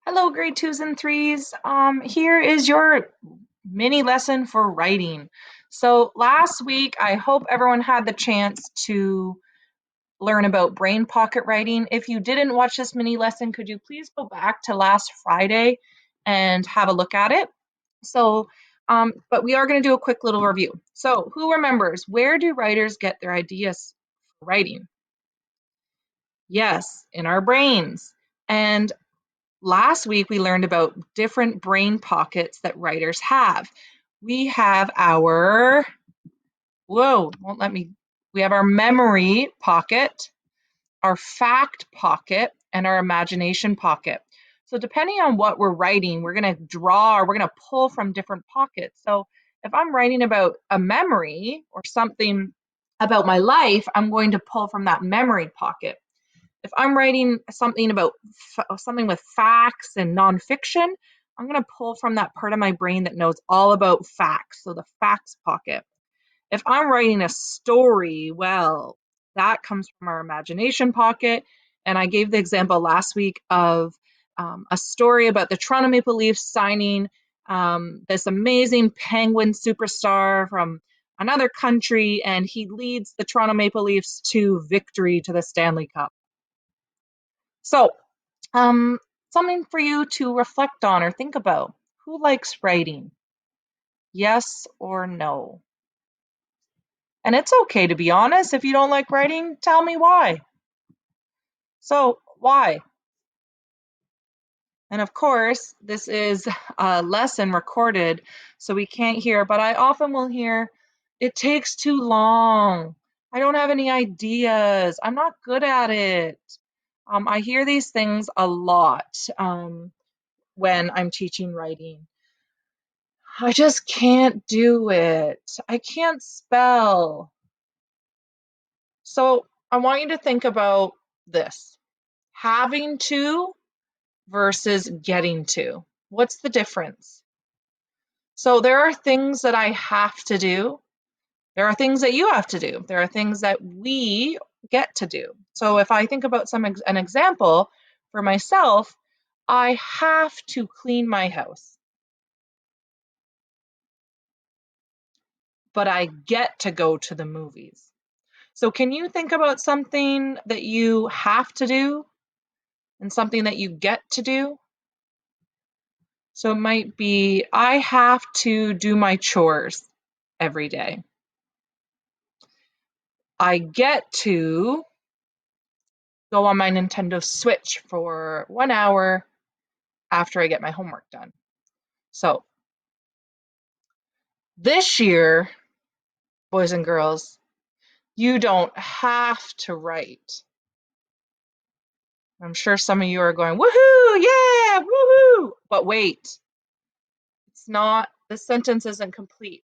Hello, grade twos and threes. Here is your mini lesson for writing. So last week, I hope everyone had the chance to learn about brain pocket writing. If you didn't watch this mini lesson, could you please go back to last Friday and have a look at it? But we are going to do a quick little review. So who remembers, where do writers get their ideas for writing? Yes, in our brains. And last week, we learned about different brain pockets that writers have. We have won't let me, we have our memory pocket, our fact pocket, and our imagination pocket. So, depending on what we're writing, we're going to draw or we're going to pull from different pockets. So, if I'm writing about a memory or something about my life, I'm going to pull from that memory pocket. If I'm writing something about something with facts and nonfiction, I'm going to pull from that part of my brain that knows all about facts, so the facts pocket. If I'm writing a story, well, that comes from our imagination pocket. And I gave the example last week of a story about the Toronto Maple Leafs signing this amazing Penguin superstar from another country, and he leads the Toronto Maple Leafs to victory to the Stanley Cup. So, um, something for you to reflect on or think about. Who likes writing? Yes or no? And it's okay to be honest. If you don't like writing, tell me why. So, why? And of course, this is a lesson recorded, so we can't hear, but I often will hear, it takes too long. I don't have any ideas. I'm not good at it. I hear these things a lot when I'm teaching writing. I just can't do it. I can't spell. So I want you to think about this: having to versus getting to. What's the difference? So there are things that I have to do. There are things that you have to do. There are things that we get to do. So if I think about an example for myself, I have to clean my house, but I get to go to the movies. So can you think about something that you have to do and something that you get to do? So it might be, I have to do my chores every day. I get to go on my Nintendo Switch for 1 hour after I get my homework done. So this year, boys and girls, you don't have to write. I'm sure some of you are going, woohoo, yeah, woohoo. But wait, it's not, the sentence isn't complete.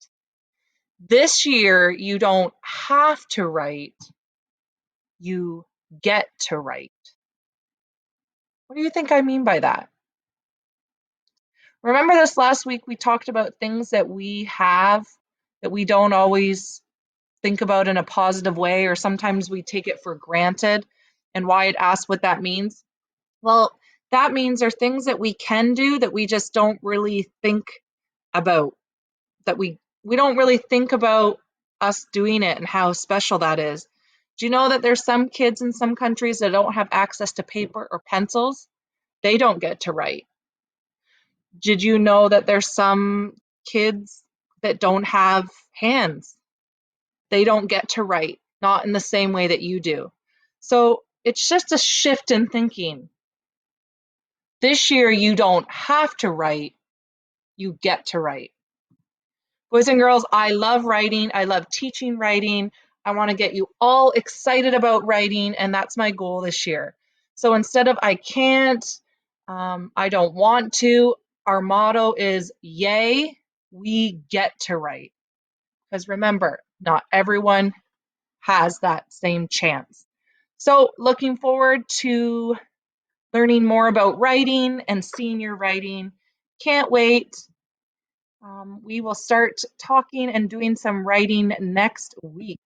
This year, you don't have to write, you get to write. What do you think I mean by that? Remember this last week, we talked about things that we have that we don't always think about in a positive way, or sometimes we take it for granted, and why it asks what that means. Well, that means there are things that we can do that we just don't really think about, that we don't really think about us doing it and how special that is. Do you know that there's some kids in some countries that don't have access to paper or pencils? They don't get to write. Did you know that there's some kids that don't have hands? They don't get to write, not in the same way that you do. So it's just a shift in thinking. This year, you don't have to write, you get to write. Boys and girls, I love writing. I love teaching writing. I want to get you all excited about writing, and that's my goal this year. So instead of I can't, I don't want to, our motto is yay, we get to write. Because remember, not everyone has that same chance. So looking forward to learning more about writing and seeing your writing. Can't wait. We will start talking and doing some writing next week.